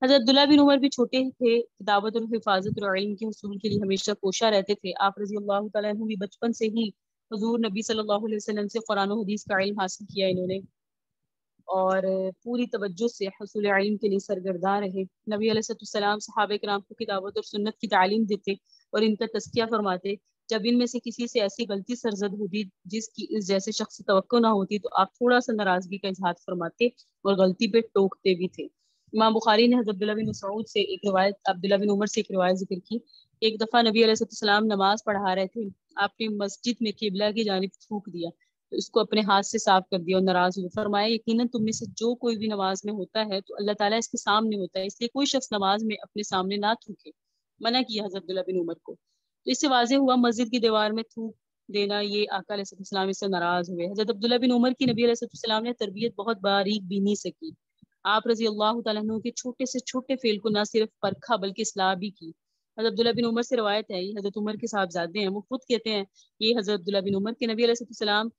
حضرت عبداللہ بن عمر بھی چھوٹے تھے، کتابت اور حفاظت اور علم کے حصول کے لیے ہمیشہ کوشاں رہتے تھے۔ آپ رضی اللہ تعالیٰ عنہ بھی بچپن سے ہی حضور نبی صلی اللہ علیہ وسلم سے قرآن و حدیث کا علم حاصل کیا انہوں نے، اور پوری توجہ سے حصول علم کے لیے سرگرداں رہے۔ نبی علیہ السلام صحابہ کرام کو کتابت اور سنت کی تعلیم دیتے اور ان کا تزکیہ فرماتے۔ جب ان میں سے کسی سے ایسی غلطی سرزد ہوتی جس کی اس جیسے شخص سے توقع نہ ہوتی، تو آپ تھوڑا سا ناراضگی کا اظہار فرماتے اور غلطی پہ ٹوکتے بھی تھے۔ امام بخاری نے حضرت عبداللہ بن مسعود سے ایک روایت، عبداللہ بن عمر سے ایک روایت ذکر کی۔ ایک دفعہ نبی علیہ السلام نماز پڑھا رہے تھے، آپ نے مسجد میں قبلہ کی جانب تھوک دیا، تو اس کو اپنے ہاتھ سے صاف کر دیا اور ناراض ہوئے۔ فرمایا، یقیناً تم میں سے جو کوئی بھی نماز میں ہوتا ہے تو اللہ تعالیٰ اس کے سامنے ہوتا ہے، اس لیے کوئی شخص نماز میں اپنے سامنے نہ تھوکے۔ منع کیا حضرت عبداللہ بن عمر کو، تو اس سے واضح ہوا مسجد کی دیوار میں تھوک دینا، یہ آقا علیہ السلام اس سے ناراض ہوئے۔ حضرت عبداللہ بن عمر کی نبی علیہ السلام نے تربیت بہت باریک بینی سے کی۔ آپ رضی اللہ تعالیٰ عنہ کے چھوٹے سے چھوٹے فعل کو نہ صرف پرکھا بلکہ اصلاح بھی کی۔ حضرت عبداللہ بن عمر سے روایت ہے، یہ حضرت عمر کے صاحبزادے ہیں، وہ خود کہتے ہیں، یہ حضرت عبداللہ بن عمر کے نبی علیہ السلام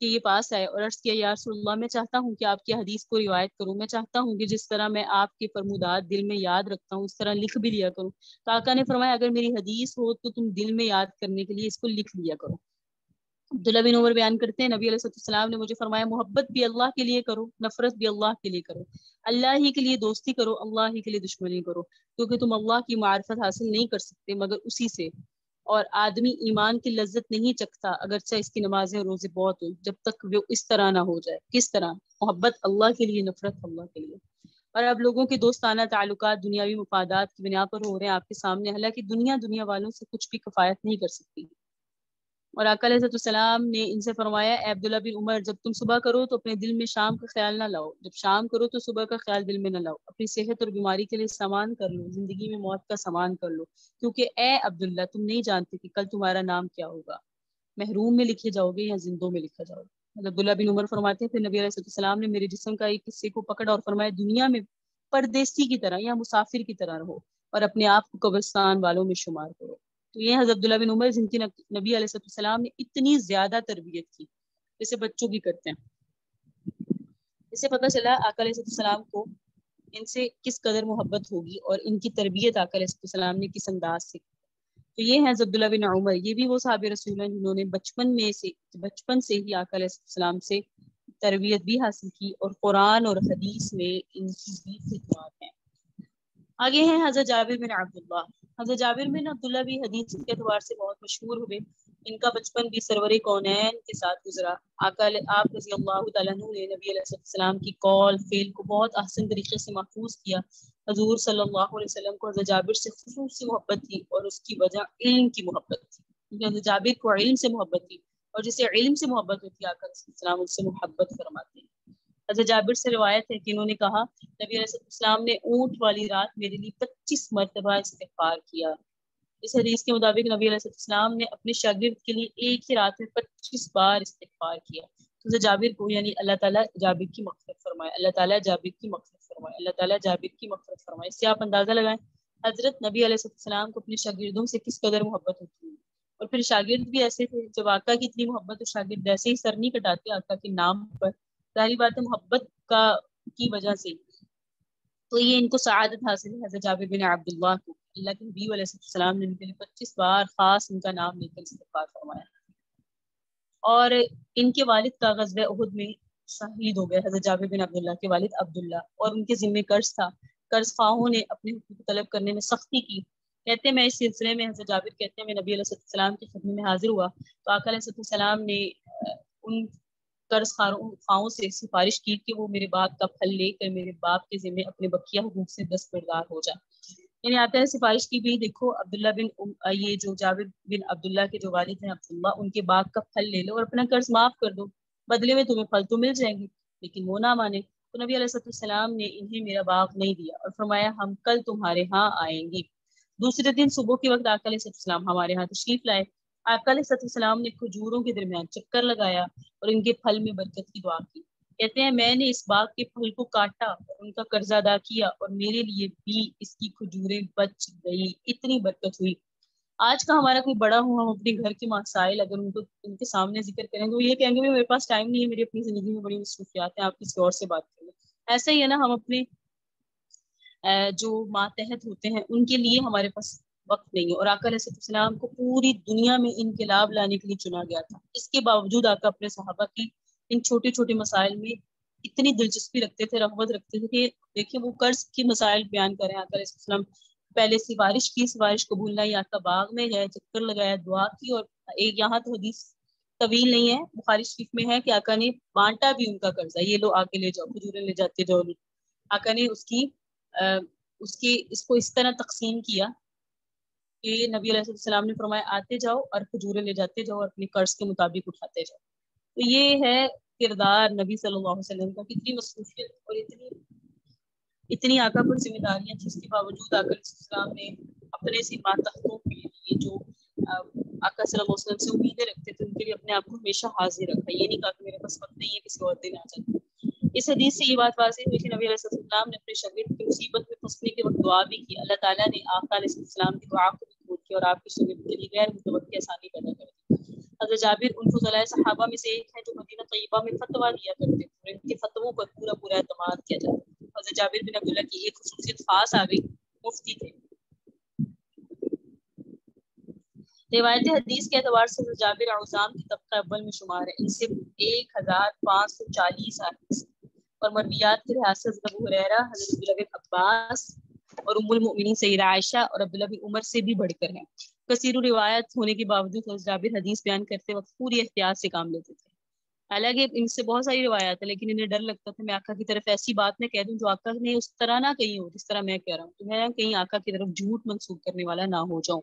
کہ یہ پاس آئے اور عرض کیا، یا رسول اللہ، میں چاہتا ہوں کہ آپ کی حدیث کو روایت کروں، میں چاہتا ہوں کہ جس طرح میں آپ کے فرمودات دل میں یاد رکھتا ہوں اس طرح لکھ بھی لیا کروں۔ تو آقا نے فرمایا، اگر میری حدیث ہو تو تم دل میں یاد کرنے کے لیے اس کو لکھ لیا کرو۔ عبداللہ بن عمر بیان کرتے ہیں، نبی علیہ السلام نے مجھے فرمایا، محبت بھی اللہ کے لیے کرو، نفرت بھی اللہ کے لیے کرو، اللہ ہی کے لیے دوستی کرو، اللہ ہی کے لیے دشمنی کرو، کیونکہ تم اللہ کی معرفت حاصل نہیں کر سکتے مگر اسی سے، اور آدمی ایمان کی لذت نہیں چکھتا اگرچہ اس کی نمازیں روزے بہت ہوں، جب تک وہ اس طرح نہ ہو جائے۔ کس طرح؟ محبت اللہ کے لیے، نفرت اللہ کے لیے۔ اور اب لوگوں کے دوستانہ تعلقات دنیاوی مفادات کی بنا پر ہو رہے ہیں آپ کے سامنے، حالانکہ دنیا والوں سے کچھ بھی کفایت نہیں کر سکتی۔ اور آقا علیہ السلام نے ان سے فرمایا، اے عبداللہ بن عمر، جب تم صبح کرو تو اپنے دل میں شام کا خیال نہ لاؤ، جب شام کرو تو صبح کا خیال دل میں نہ لاؤ، اپنی صحت اور بیماری کے لیے سامان کر لو، زندگی میں موت کا سامان کر لو، کیونکہ اے عبداللہ، تم نہیں جانتے کہ کل تمہارا نام کیا ہوگا، محروم میں لکھے جاؤ گے یا زندوں میں لکھا جاؤ گے۔ عبداللہ بن عمر فرماتے ہیں، پھر نبی علیہ السلام نے میرے جسم کا ایک حصے کو پکڑا اور فرمایا، دنیا میں پردیسی کی طرح یا مسافر کی طرح رہو اور اپنے آپ کو قبرستان والوں میں شمار کرو۔ تو یہ حضرت عبداللہ بن عمر جن کی نبی علیہ السلام نے اتنی زیادہ تربیت کی، جیسے بچوں کی کرتے ہیں۔ اس سے پتہ چلا آقا علیہ السلام کو ان سے کس قدر محبت ہوگی اور ان کی تربیت آقا علیہ السلام نے کس انداز سے. تو یہ ہیں عبداللہ بن عمر. یہ بھی وہ صحابہ رسول ہیں جنہوں نے بچپن سے ہی آقا علیہ السلام سے تربیت بھی حاصل کی اور قرآن اور حدیث میں ان کی بھی خدمات ہیں. آگے ہیں حضرت جابر بن عبداللہ. حضرت جابر بن عبداللہ بھی حدیث کے اعتبار سے بہت مشہور ہوئے. ان کا بچپن بھی سرور کونین کے ساتھ گزرا. آپ رضی اللہ تعالیٰ عنہ نے نبی علیہ السلام کی قول فعل کو بہت احسن طریقے سے محفوظ کیا. حضور صلی اللہ علیہ وسلم کو حضرت جابر سے خصوصی محبت تھی اور اس کی وجہ علم کی محبت تھی. کیونکہ حضرت جابر کو علم سے محبت تھی اور جسے علم سے محبت ہوتی ہے آقا علیہ السلام اس سے محبت فرماتے ہیں. حضرت جابر سے روایت ہے کہ انہوں نے کہا نبی علیہ السلام نے اونٹ والی رات میرے لیے 25 مرتبہ استغفار کیا. اس حدیث کے مطابق نبی علیہ السلام نے اپنے شاگرد کے لیے ایک ہی رات میں 25 بار استغفار کیا. حضرت جابر کو یعنی اللہ تعالیٰ جابر کی مغفرت فرمائے, اللہ تعالیٰ جابر کی مغفرت فرمائے, اللہ تعالیٰ جابر کی مغفرت فرمائے. اس سے آپ اندازہ لگائیں حضرت نبی علیہ السلام کو اپنے شاگردوں سے کس قدر محبت ہوتی ہے. اور پھر شاگرد بھی ایسے تھے جب آقا کی اتنی محبت, تو شاگرد ایسے ہی سر نہیں کٹاتے آقا کے نام پر, ظاہری بات ہے محبت کی وجہ سے. تو یہ ان کو سعادت حاصل ہے حضرت جابر بن عبداللہ کو. اللہ کے نبی علیہ السلام نے ان کے لیے 25 بار خاص ان کا نام لے کر استغفار فرمایا. اور ان کے والد کا غزوہ احد میں شہید ہو گئے. حضرت جابر بن عبداللہ کے والد عبداللہ, اور ان کے ذمہ قرض تھا. قرض خواہوں نے اپنے حقوق طلب کرنے میں سختی کی. کہتے ہیں میں اس سلسلے میں حضرت جابر کہتے ہیں میں نبی علیہ السلام کی خدمت میں حاضر ہوا تو آقا علیہ السلام نے ان قرض خواہوں سے سفارش کی کہ وہ میرے باپ کا پھل لے کر میرے باپ کے ذمہ اپنے بقیہ حقوق سے دستبردار ہو جائے. یعنی آقا نے سفارش کی بھی دیکھو عبداللہ بن یہ جو جابر بن عبداللہ کے جو والد ہیں عبداللہ, ان کے باغ کا پھل لے لو اور اپنا قرض معاف کر دو, بدلے میں تمہیں پھل تو مل جائیں گے. لیکن وہ نہ مانے. تو نبی علیہ السلام نے انہیں میرا باغ نہیں دیا اور فرمایا ہم کل تمہارے ہاں آئیں گے. دوسرے دن صبح کے وقت آقا علیہ السلام ہمارے ہاں تشریف لائے. آقا علیہ السلام نے کھجوروں کے درمیان چکر لگایا اور ان کے پھل میں برکت کی دعا کی. کہتے ہیں میں نے اس باغ کے پھل کو کاٹا اور ان کا قرض ادا کیا اور میرے لیے بھی اس کی کھجوریں بچ گئی, اتنی برکت ہوئی. آج کا ہمارا کوئی بڑا ہو, ہم اپنے گھر کے مسائل اگر ان کے سامنے ذکر کریں تو یہ کہیں گے میرے پاس ٹائم نہیں ہے, میری اپنی زندگی میں بڑی مصروفیات ہیں, آپ کسی اور سے بات کریں. ایسا ہی ہے نا, ہم اپنے جو ماتحت ہوتے ہیں ان کے لیے ہمارے پاس وقت نہیں ہے. اور آقا علیہ السلام کو پوری دنیا میں انقلاب لانے کے لیے چنا گیا تھا. اس کے باوجود آقا اپنے صحابہ کی ان چھوٹے چھوٹے مسائل میں اتنی دلچسپی رکھتے تھے, رغبت رکھتے تھے کہ دیکھیں وہ قرض کے مسائل بیان کریں. آقا علیہ السلام پہلے سفارش کی, سفارش قبول نہیں, آقا باغ میں گئے, چکر لگایا, دعا کی. اور ایک یہاں تو حدیث طویل نہیں ہے, بخاری شریف میں ہے کہ آقا نے بانٹا بھی ان کا قرضہ, یہ لو آگے لے جاؤ, کھجوریں لے جاتے جاؤ. آقا نے اس کو اس طرح تقسیم کیا کہ نبی علیہ السلام نے فرمایا آتے جاؤ اور کھجوریں لے جاتے جاؤ اور اپنے قرض کے مطابق اٹھاتے جاؤ. تو یہ ہے کردار نبی صلی اللہ علیہ وسلم کا. کتنی مصروفیت اور اتنی آقا پر ذمہ داریاں, جس کے باوجود آقا علیہ السلام نے اپنے سے ماتحتوں کے لیے جو آقا صلی اللہ علیہ وسلم سے امیدیں رکھتے تھے ان کے لیے اپنے آپ کو ہمیشہ حاضر رکھا. یہ نہیں کہا کہ میرے پاس وقت نہیں ہے, کسی اور دن آ جاتا. اس حدیث سے یہ بات واضح ہوئی کہ نبی علیہ السلام نے اپنے شاگرد کی مصیبت میں پھنسنے کے وقت دعا بھی کی. اللہ تعالیٰ نے آقا علیہ السلام کی دعا کو بھی قبول کیا اور آپ کے شاگرد کے لیے غیر متوقع آسانی پیدا کر دی. حضرت جابر ان فضلاء صحابہ میں سے ایک ہے جو مدینہ طیبہ میں فتویٰ دیا کرتے تھے اور ان کے فتووں پر پورا اعتماد کیا جاتا تھا. حضرت جابر بن عبداللہ کی ایک خصوصیت خاص آ گئی, مفتی تھے. روایت حدیث کے اعتبار سے جابر عظام کی طبقہ اول میں شمار ہے. ان سے 1540 حدیث اور مرویات کے لحاظ سے حضرت ابو ہریرہ, حضرت عبداللہ بن عباس اور ام المؤمنین سیدہ عائشہ اور عبداللہ بن عمر سے بھی بڑھ کر ہیں. کثیر روایت ہونے کے باوجود حضرت جابر حدیث بیان کرتے وقت پوری احتیاط سے کام لیتے تھے. حالانکہ ان سے بہت ساری روایات ہیں, لیکن انہیں ڈر لگتا تھا میں آقا کی طرف ایسی بات نہ کہہ دوں جو آقا نے اس طرح نہ کہی ہو جس طرح میں کہہ رہا ہوں, تو میں کہیں آقا کی طرف جھوٹ منسوب کرنے والا نہ ہو جاؤں.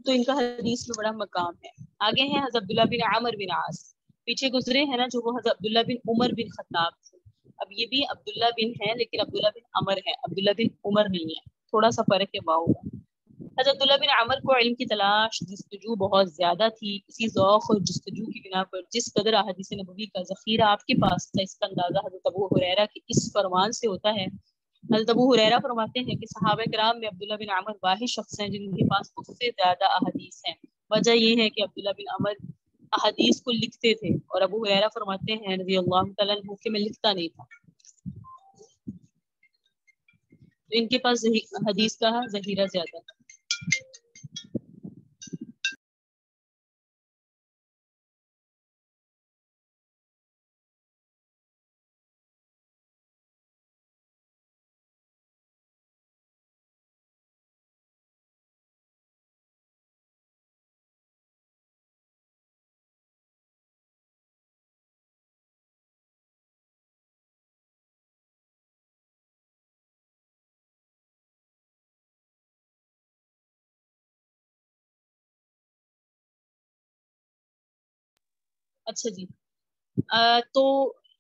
تو ان کا حدیث میں بڑا مقام ہے. آگے ہیں حضرت عبداللہ بن عمر بن عاص, پیچھے گزرے ہیں نا جو وہ حضرت عبداللہ بن عمر بن خطاب تھے. اب یہ بھی عبداللہ بن ہے لیکن عبداللہ بن عمر ہے, عبداللہ بن عمر نہیں ہے, تھوڑا سا فرق ہے واؤ کا. حضرت عبداللہ بن عمر کو علم کی تلاش جستجو بہت زیادہ تھی. اسی ذوق اور جستجو کی بنا پر جس قدر احادیث نبوی کا ذخیرہ آپ کے پاس تھا, اس کا اندازہ حضرت ابو ہریرہ کے اس فرمان سے ہوتا ہے. حضرت ابو ہریرہ فرماتے ہیں کہ صحابہ کرام میں عبداللہ بن عمر واحد شخص ہیں جن کے پاس خود سے زیادہ احادیث ہیں. وجہ یہ ہے کہ عبداللہ بن عمر احادیث کو لکھتے تھے اور ابو ہریرہ فرماتے ہیں رضی اللہ تعالیٰ عنہ کہ میں لکھتا نہیں تھا. تو ان کے پاس حدیث کا ذخیرہ زیادہ ہے. اچھا جی. تو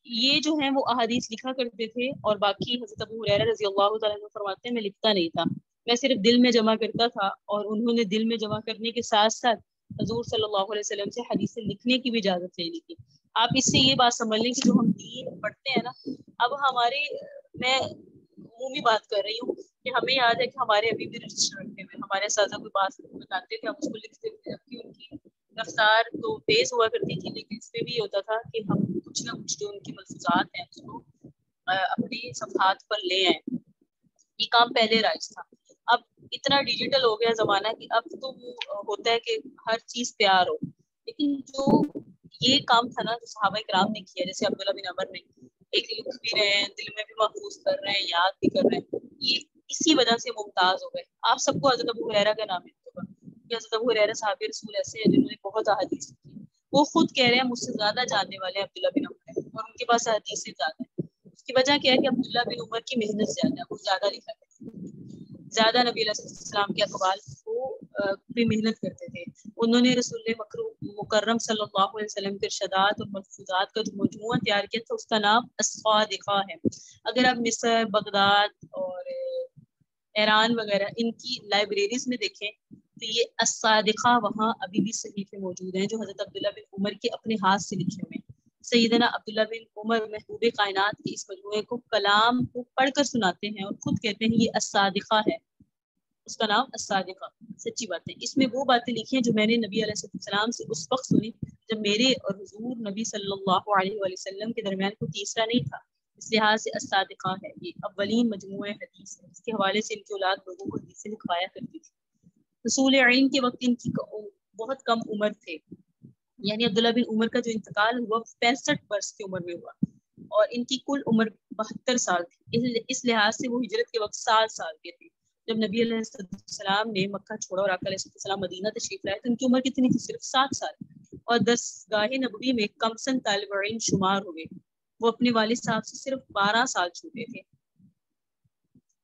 یہ جو ہیں وہ احادیث لکھا کرتے تھے، اور باقی حضرت ابو ہریرہ رضی اللہ تعالیٰ عنہ فرماتے ہیں میں لکھتا نہیں تھا، میں صرف دل میں جمع کرتا تھا. اور انہوں نے دل میں جمع کرنے کے ساتھ ساتھ حضور صلی اللہ علیہ وسلم سے حدیثیں لکھنے کی بھی اجازت لے لی تھی. آپ اس سے یہ بات سمجھ لیں کہ جو ہم دین پڑھتے ہیں نا، اب ہمارے، میں عمومی بات کر رہی ہوں کہ ہمیں یاد ہے کہ ہمارے ابھی بھی رجسٹر رکھے ہوئے، ہمارے اساتذہ کوئی بات بتاتے تھے ہم اس کو لکھتے تھے، جبکہ ان کی رفتار تو تیز ہوا کرتی تھی، لیکن اس میں بھی ہوتا تھا کہ ہم کچھ نہ کچھ جو ان کی ملفوظات ہیں اس کو اپنے صفحات پر لے آئیں. یہ کام پہلے رائج تھا. اب اتنا ڈیجیٹل ہو گیا زمانہ کہ اب تو وہ ہوتا ہے کہ ہر چیز تیار ہو، لیکن جو یہ کام تھا نا جو صحابہ کرام نے کیا، جیسے عبداللہ بن عمر نے ایک لکھ بھی رہے ہیں، دل میں بھی محفوظ کر رہے ہیں، یاد بھی کر رہے ہیں، یہ اسی وجہ سے ممتاز ہو گئے. آپ سب کو حضرت ابو ہریرہ کا نام ملتا ہوگا کہ حضرت ابو ہریرہ صحابی رسول ایسے ہیں جنہوں نے بہت احادیث کی. وہ خود کہہ رہے ہیں مجھ سے زیادہ جاننے والے ہیں عبداللہ بن عمر ہیں، اور ان کے پاس حدیث سے زیادہ ہے. اس کی وجہ کیا ہے کہ عبداللہ بن عمر کی محنت زیادہ ہے، وہ زیادہ لکھا کرتے ہیں، زیادہ نبی علیہ السلام کے اقوال کو بھی محنت کرتے تھے. انہوں نے رسول مکرم صلی اللہ علیہ وسلم کے ارشادات اور ملفوظات کا جو مجموعہ تیار کیا تھا اس کا نام الصادقہ ہے. اگر آپ مصر، بغداد اور ایران وغیرہ ان کی لائبریریز میں دیکھیں تو یہ الصادقہ وہاں ابھی بھی صحیفے موجود ہیں جو حضرت عبداللہ بن عمر کے اپنے ہاتھ سے لکھے ہوئے ہیں. سیدنا عبداللہ بن عمر محبوب کائنات کے اس مجموعے کو کلام کو پڑھ کر سناتے ہیں اور خود کہتے ہیں یہ الصادقہ ہے، اس کا نام الصادقہ. سچی بات ہے، اس میں وہ باتیں لکھی ہیں جو میں نے نبی علیہ السلام سے اس وقت سنی جب میرے اور حضور نبی صلی اللہ علیہ وآلہ وسلم کے درمیان کوئی تیسرا نہیں تھا. اس لحاظ سے الصادقہ ہے، یہ اولین مجموعہ حدیث ہے. اس کے حوالے سے ان کی اولاد لوگوں کو حدیثیں لکھوایا کرتی تھی. رسول علم کے وقت ان کی بہت کم عمر تھے، یعنی عبداللہ بن عمر کا جو انتقال ہوا 65 برس کی عمر میں ہوا، اور ان کی کل عمر 72 سال تھی. اس لحاظ سے وہ ہجرت کے وقت 7 سال کے تھے. جب نبی علیہ السلام نے مکہ چھوڑا اور آقا علیہ السلام مدینہ تشریف لائے تو ان کی عمر کتنی تھی؟ صرف 7 سال. اور دستگاہ نبوی میں کم سن طالب علم شمار ہوئے. وہ اپنے والد صاحب سے صرف 12 سال چھوٹے تھے.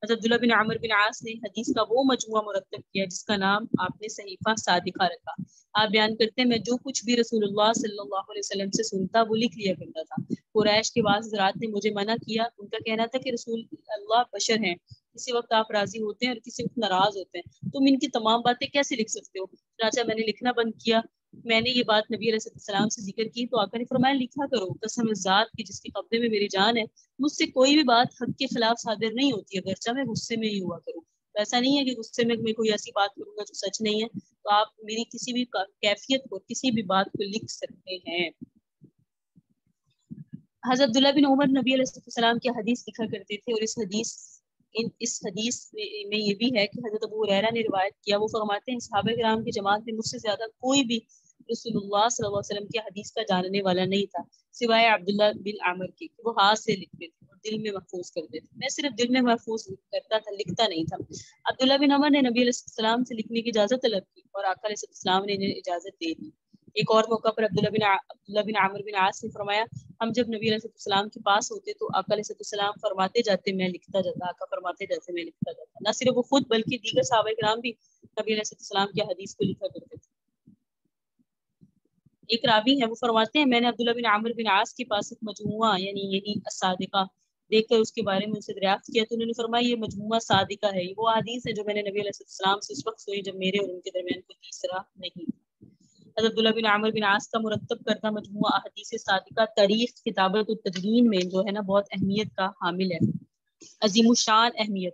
حضرت عبداللہ بن عمر بن عاص نے حدیث کا وہ مجموعہ مرتب کیا جس کا نام آپ نے صحیفہ صادقہ رکھا. آپ بیان کرتے ہیں میں جو کچھ بھی رسول اللہ صلی اللہ علیہ وسلم سے سنتا وہ لکھ لیا کرتا تھا. قریش کے بعض حضرات نے مجھے منع کیا. ان کا کہنا تھا کہ رسول اللہ بشر ہیں، کسی وقت آپ راضی ہوتے ہیں اور کسی وقت ناراض ہوتے ہیں، تم ان کی تمام باتیں کیسے لکھ سکتے ہو؟ چنانچہ میں نے لکھنا بند کیا. میں نے یہ بات نبی علیہ السلام سے ذکر کی تو آقا نے فرمایا لکھا کرو، قسم ذات کی جس کے قبضے میں میری جان ہے، مجھ سے کوئی بھی بات حق کے خلاف صادر نہیں ہوتی اگرچہ میں غصے میں ہی ہوا کروں. ایسا نہیں ہے کہ غصے میں کوئی ایسی بات کروں گا جو سچ نہیں ہے. تو آپ میری کسی بھی کیفیت کو، کسی بھی بات کو لکھ سکتے ہیں. حضرت عبداللہ بن عمر نبی علیہ السلام کی حدیث لکھا کرتے تھے، اور اس حدیث میں یہ بھی ہے کہ حضرت ابو ہریرہ نے روایت کیا، وہ فرماتے ہیں صحابہ کرام کی جماعت میں مجھ سے زیادہ کوئی بھی رسول اللہ صلی اللہ علیہ وسلم کی حدیث کا جاننے والا نہیں تھا سوائے عبداللہ بن عمر کی. وہ ہاتھ سے لکھتے تھے اور دل میں محفوظ کرتے تھے. میں صرف دل میں محفوظ کرتا تھا، لکھتا نہیں تھا. عبداللہ بن عمر نے نبی علیہ السلام سے لکھنے کی اجازت طلب کی اور آقا علیہ السلام نے انہیں اجازت دے دی. ایک اور موقع پر عبداللہ بن عمر بن عاص نے فرمایا ہم جب نبی علیہ السلام کے پاس ہوتے تو آقا علیہ السلام فرماتے جاتے میں لکھتا جاتا، آقا فرماتے جاتے میں لکھتا جاتا. نہ صرف وہ خود بلکہ دیگر صحابہ کرام بھی نبی علیہ السلام کی حدیث کو لکھا کرتے تھے. ایک راوی ہے وہ فرماتے ہیں میں نے عبداللہ بن عمر بن عاص کے پاس ایک مجموعہ یعنی یہی الصادقہ دیکھ کر اس کے بارے میں ان سے دریافت کیا تو انہوں نے فرمایا یہ مجموعہ صادقہ ہے. وہ حدیث ہے جو میں نے نبی علیہ السلام سے اس وقت سنی جب میرے اور ان کے درمیان کوئی تیسرا نہیں. حضرت عبداللہ بن عمر بن عاص کا مرتب کردہ مجموعہ احادیث صادقہ تاریخ کتابت التدوین میں جو ہے نا بہت اہمیت کا حامل ہے، عظیم الشان اہمیت.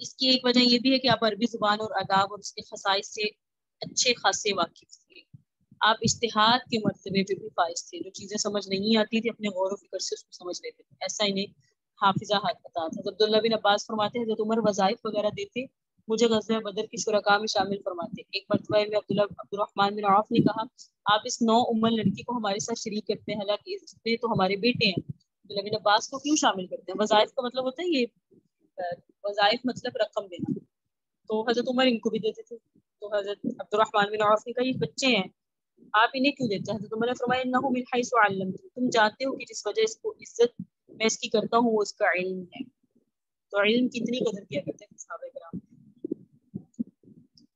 اس کی ایک وجہ یہ بھی ہے کہ آپ عربی زبان اور آداب اور اس کے خصائص سے اچھے خاصے واقف تھے. آپ اجتہاد کے مرتبے پہ بھی فائز تھے. جو چیزیں سمجھ نہیں آتی تھی اپنے غور و فکر سے اس کو سمجھ لیتے تھے. ایسا انہیں حافظہ پتا تھا. عبداللہ بن عباس فرماتے ہیں حضرت عمر وظائف وغیرہ دیتے, مجھے غزوہ بدر کی شرکاء میں شامل فرماتے. ایک مرتبہ میں عبد الرحمن بن عوف نے کہا, آپ اس 9 عمر لڑکی کو ہمارے ساتھ شریک کرتے ہیں, حالانکہ اس میں تو ہمارے بیٹے ہیں. عبداللہ بن عباس کو کیوں شامل کرتے ہیں؟ وظائف کا مطلب ہوتا ہے یہ, وظائف مطلب رقم دینا. تو حضرت عمر ان کو بھی دیتے تھے. تو حضرت عبد الرحمن بن عوف نے کہا یہ بچے ہیں, آپ انہیں کیوں دیتے ہیں؟ حضرت عمر نے فرمایا انہ من حیث علمت, تم جانتے ہو کہ جس وجہ اس کو عزت میں اس کی کرتا ہوں وہ اس کا علم ہے. تو علم کتنی قدر کیا کرتے ہیں صحابہ کرام.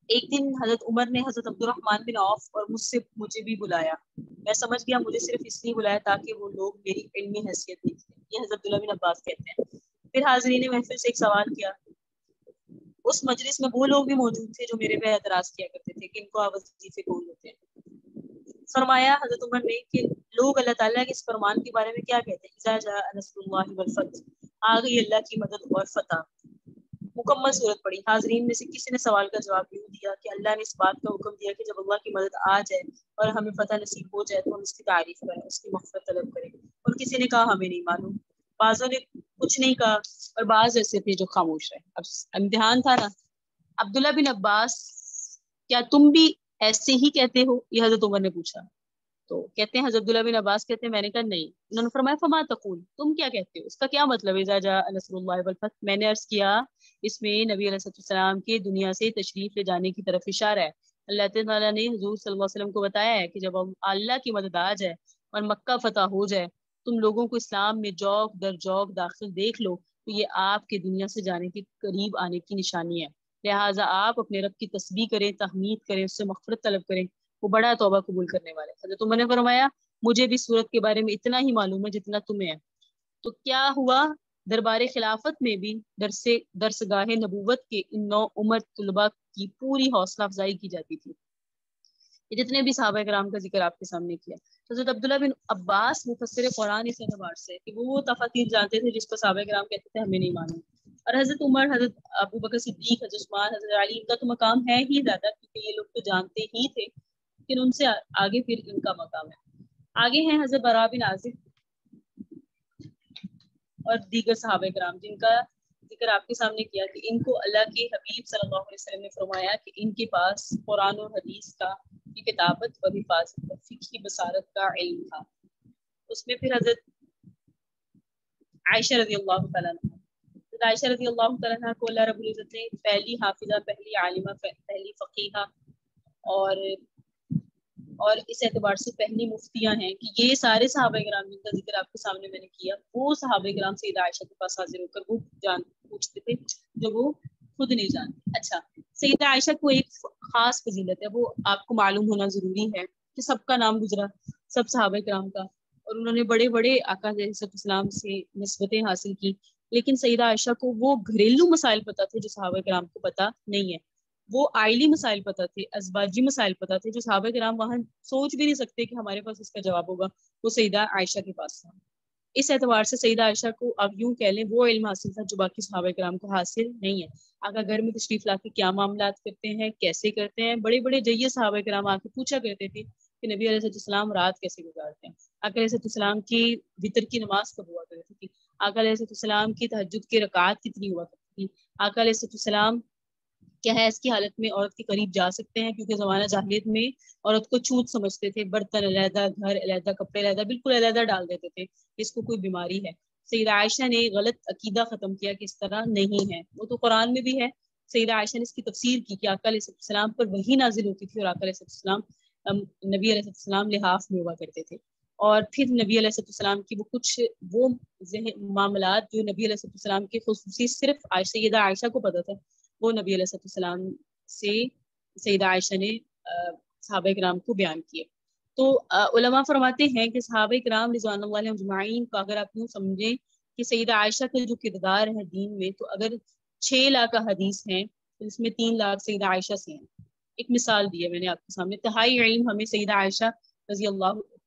ایک دن حضرت عمر نے حضرت عبد الرحمن بن عوف اور مجھے بھی بلایا. میں سمجھ گیا مجھے صرف اس لیے بلایا تاکہ وہ لوگ میری علمی حیثیت دیکھیں. یہ حضرت عبداللہ بن عباس کہتے ہیں. پھر حاضرین محفل سے ایک سوال کیا. اس مجلس میں وہ لوگ بھی موجود تھے جو میرے پہ اعتراض کیا کرتے تھے کہ ان کو وظیفے کون ہوتے ہیں. فرمایا حضرت عمر نے کہ لوگ اللہ تعالیٰ کے اس فرمان کے بارے میں کیا کہتے ہیں, اذا جاء نصر اللہ والفتح, آ گئی اللہ کی مدد اور فتح. مکمل صورت پڑی. حاضرین میں سے کسی نے سوال کا جواب یوں دیا کہ اللہ نے اس بات کا حکم دیا کہ جب اللہ کی مدد آ جائے اور ہمیں فتح نصیب ہو جائے تو ہم اس کی تعریف کریں, اس کی مغفرت طلب کریں. اور کسی نے کہا ہمیں نہیں معلوم. بعضوں نے کچھ نہیں کہا اور بعض ایسے تھے جو خاموش رہے. اب امتحان تھا نا. عبداللہ بن عباس, کیا تم بھی ایسے ہی کہتے ہو؟ یہ حضرت عمر نے پوچھا. تو کہتے ہیں حضرت عبداللہ بن عباس کہتے ہیں میں نے کہا نہیں. انہوں نے فرمایا فما تقول, تم کیا کہتے ہو, اس کا کیا مطلب ہے اذا جاء نصر اللہ والفتح؟ میں نے عرض کیا اس میں نبی علیہ السلام کے دنیا سے تشریف لے جانے کی طرف اشارہ ہے. اللہ تعالیٰ نے حضور صلی اللہ علیہ وسلم کو بتایا ہے کہ جب اللہ کی مدد آ جائے اور مکہ فتح ہو جائے تم لوگوں کو اسلام میں جوق در جوق داخل دیکھ لو تو یہ آپ کے دنیا سے جانے کے قریب آنے کی نشانی ہے. لہٰذا آپ اپنے رب کی تسبیح کریں, تحمید کریں, اس سے مغفرت طلب کریں, وہ بڑا توبہ قبول کرنے والے. حضرت عمر نے فرمایا مجھے بھی صورت کے بارے میں اتنا ہی معلوم ہے جتنا تمہیں ہے. تو کیا ہوا, دربار خلافت میں بھی درسگاہ نبوت کے ان 9 عمر طلباء کی پوری حوصلہ افزائی کی جاتی تھی. یہ جتنے بھی صحابہ کرام کا ذکر آپ کے سامنے کیا. حضرت عبداللہ بن عباس مفسر قرآن اس اعتبار سے کہ وہ تفاسیر جانتے تھے جس کو صحابہ کرام کہتے تھے ہمیں نہیں معلوم. اور حضرت عمر, حضرت ابو بکر صدیق, حضرت عثمان, حضرت علی, ان کا تو مقام ہے ہی زیادہ کیونکہ یہ لوگ تو جانتے ہی تھے, لیکن ان سے آگے پھر ان کا مقام ہے. آگے ہیں حضرت براء بن عازب اور دیگر صحابہ کرام جن کا ذکر آپ کے سامنے کیا کہ ان کو اللہ کے حبیب صلی اللہ علیہ وسلم نے فرمایا کہ ان کے پاس قرآن اور حدیث کا کی کتابت اور حفاظت اور فقہی بصارت کا علم تھا. اس میں پھر حضرت عائشہ رضی اللہ تعالیٰ عنہ, عائشہ رضی اللہ تعالیٰ عنہ کو اللہ رب العزت نے پہلی حافظہ, پہلی عالمہ, پہلی فقیہہ اور اس اعتبار سے پہلی مفتیاں ہیں کہ یہ سارے صحابہ کرام جن کا ذکر آپ کے سامنے میں نے کیا وہ صحابہ کرام سیدہ عائشہ کے پاس حاضر ہو کر وہ پوچھتے تھے جو وہ خود نہیں جانتے. اچھا, سیدہ عائشہ کو ایک خاص فضیلت ہے, وہ آپ کو معلوم ہونا ضروری ہے کہ سب کا نام گزرا, سب صحابہ کرام کا, اور انہوں نے بڑے بڑے آقا علیہ السلام سے نسبتیں حاصل کی, لیکن سیدہ عائشہ کو وہ گھریلو مسائل پتہ تھے جو صحابہ کرام کو پتہ نہیں ہے. وہ آئلی مسائل پتہ تھے, ازواجی مسائل پتہ تھے جو صحابہ کرام وہاں سوچ بھی نہیں سکتے کہ ہمارے پاس اس کا جواب ہوگا, وہ سیدہ عائشہ کے پاس تھا. اس اعتبار سے سیدہ عائشہ کو اب یوں کہہ لیں وہ علم حاصل تھا جو باقی صحابہ کرام کو حاصل نہیں ہے. آقا گھر میں تشریف لا کے کیا معاملات کرتے ہیں, کیسے کرتے ہیں, بڑے بڑے جیے صحابہ کرام آ کے پوچھا کرتے تھے کہ نبی علیہ السلام رات کیسے گزارتے ہیں, آقا علیہ السلام کی وتر کی نماز کب ہوا کرتی تھی, آقا علیہ السلام کی تہجد کی رکعات کتنی ہوا کرتی تھی, آقا علیہ السلام کیا ہے اس کی حالت میں عورت کے قریب جا سکتے ہیں, کیونکہ زمانہ جاہلیت میں عورت کو چھوت سمجھتے تھے, برتن علیحدہ, گھر علیحدہ, کپڑے علیحدہ, بالکل علیحدہ ڈال دیتے تھے, اس کو کوئی بیماری ہے. سیدہ عائشہ نے غلط عقیدہ ختم کیا کہ اس طرح نہیں ہے, وہ تو قرآن میں بھی ہے. سیدہ عائشہ نے اس کی تفسیر کی کہ آقا علیہ السلام پر وحی نازل ہوتی تھی اور آقا علیہ السلام نبی علیہ السلام لحاف میں ہوا کرتے تھے, اور پھر نبی علیہ السلام کی وہ کچھ وہ معاملات جو نبی علیہ السلام کے خصوصی صرف سیدہ عائشہ کو پتہ تھا, وہ نبی علیہ السلام سے سیدہ عائشہ نے صحابہ کرام کو بیان کیے. تو علماء فرماتے ہیں کہ صحابہ کرام رضوان اللہ علیہم اجمعین کا اگر آپ یوں سمجھیں کہ سیدہ عائشہ کا جو کردار ہے دین میں, تو اگر 6 لاکھ حدیث ہیں تو اس میں 3 لاکھ سیدہ عائشہ سے ہیں. ایک مثال دی ہے میں نے آپ کے سامنے, تہائی علم ہمیں سیدہ عائشہ رضی اللہ